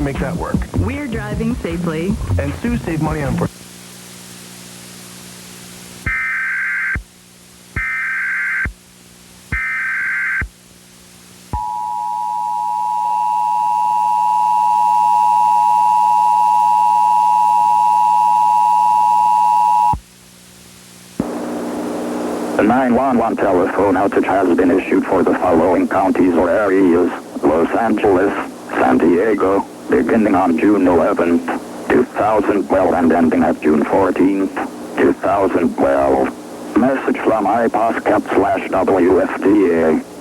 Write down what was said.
make that work. We're driving safely. And Sue saved money on... The 911 telephone outage has been issued for the following counties or areas: Los Angeles, San Diego, beginning on June 11th, 2012 and ending at June 14th, 2012. Message from IPOS/WFTA.